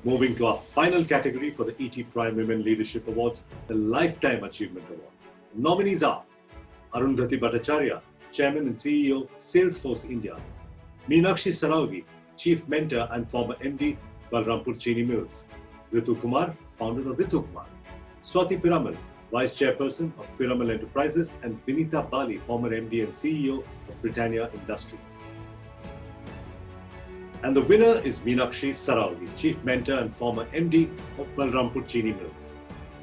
Moving to our final category for the ET Prime Women Leadership Awards, the Lifetime Achievement Award. Nominees are Arundhati Bhattacharya, Chairman and CEO, Salesforce India; Meenakshi Saraogi, Chief Mentor and former MD, Balrampur Chini Mills; Ritu Kumar, founder of Ritu Kumar; Swati Piramal, Vice Chairperson of Piramal Enterprises; and Vinita Bali, former MD and CEO of Britannia Industries. And the winner is Meenakshi Saraogi, Chief Mentor and former MD of Balrampur Chini Mills.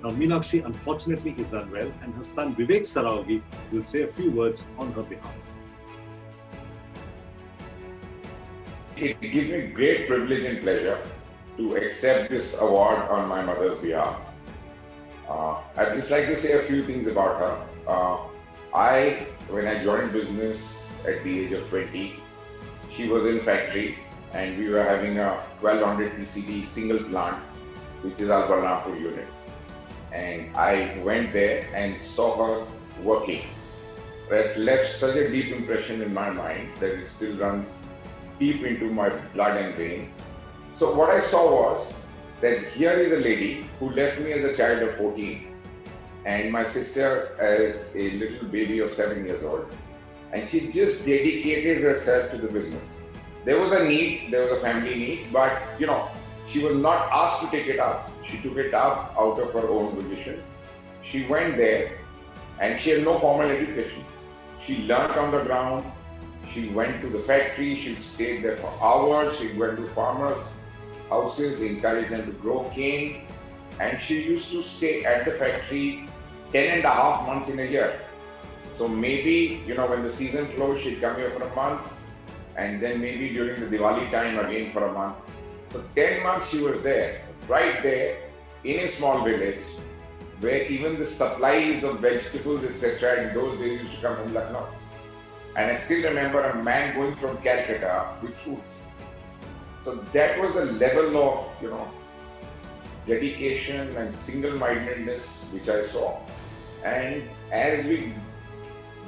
Now, Meenakshi unfortunately is unwell, and her son Vivek Saraogi will say a few words on her behalf. It gives me great privilege and pleasure to accept this award on my mother's behalf. I'd just like to say a few things about her. When I joined business at the age of 20, she was in factory and we were having a 1200 PCD single plant, which is our Balrampur unit. And I went there and saw her working. That left such a deep impression in my mind that it still runs deep into my blood and veins. So what I saw was that here is a lady who left me as a child of 14 and my sister as a little baby of 7 years old. And she just dedicated herself to the business. There was a need, there was a family need, but she was not asked to take it up. She took it up out of her own volition. She went there and she had no formal education. She learned on the ground. She went to the factory. She stayed there for hours. She went to farmers' houses, encouraged them to grow cane. And she used to stay at the factory 10.5 months in a year. So maybe, when the season closed, she'd come here for a month. And then maybe during the Diwali time again for a month. So 10 months she was there, right there in a small village where even the supplies of vegetables, etc. in those days used to come from Lucknow. And I still remember a man going from Calcutta with fruits. So that was the level of, dedication and single-mindedness which I saw. And as we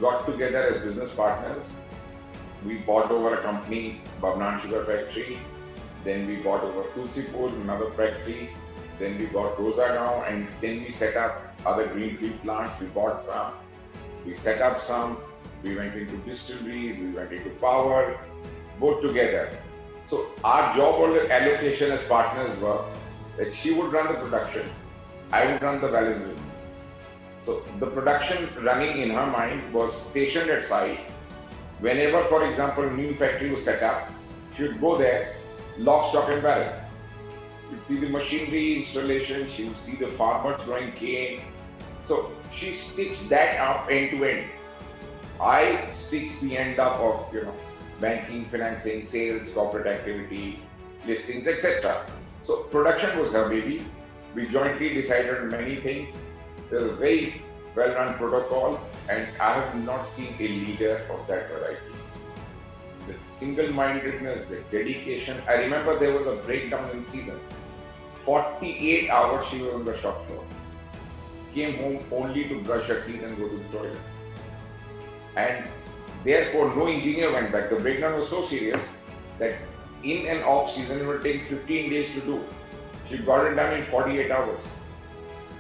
got together as business partners, we bought over a company, Bhavnan Sugar Factory. Then we bought over Tulsipur, another factory. Then we bought Rosagaon, and then we set up other greenfield plants. We bought some, we set up some, we went into distilleries, we went into power, both together. So our job allocation as partners were that she would run the production, I would run the balance business. So the production running in her mind was stationed at site. Whenever, for example, a new factory was set up, she would go there, lock, stock and barrel. You'd see the machinery installation, she would see the farmers growing cane. So she stitched that up end to end. I stitched the end up of, banking, financing, sales, corporate activity, listings, etc. So production was her baby. We jointly decided on many things. There's a very well-run protocol, and I have not seen a leader of that variety. The single-mindedness, the dedication. I remember there was a breakdown in season. 48 hours she was on the shop floor. Came home only to brush her teeth and go to the toilet. And therefore, no engineer went back. The breakdown was so serious that in and off season, it would take 15 days to do. She got it done in 48 hours.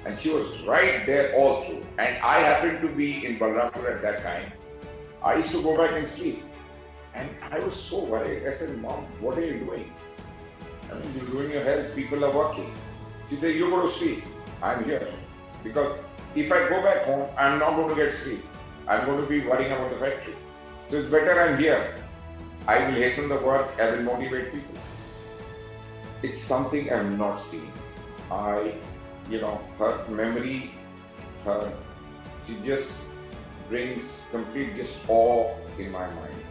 And she was right there all through. And I happened to be in Balrampur at that time. I used to go back and sleep. And I was so worried. I said, Mom, what are you doing? I mean, you're doing your health, people are working. She said, you go to sleep. I'm here. Because if I go back home, I'm not going to get sleep. I'm going to be worrying about the factory. So it's better I'm here. I will hasten the work, I will motivate people. It's something I've not seen. Her memory, she just brings complete just awe in my mind.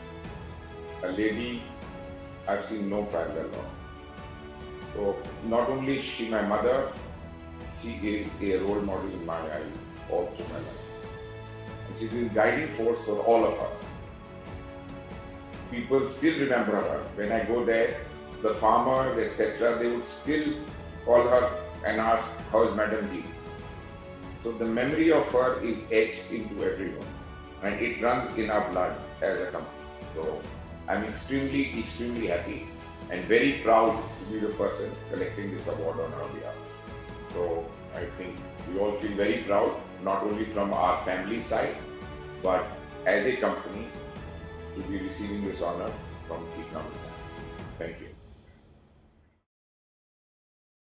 A lady I've seen no parallel of. So not only is she my mother, she is a role model in my eyes all through my life. And she's a guiding force for all of us. People still remember her. When I go there, the farmers, etc., they would still call her and ask, how's Madam Ji? So the memory of her is etched into everyone. And it runs in our blood as a company. So I'm extremely, extremely happy and very proud to be the person collecting this award on our behalf. So I think we all feel very proud, not only from our family side, but as a company to be receiving this honor from the company. Thank you.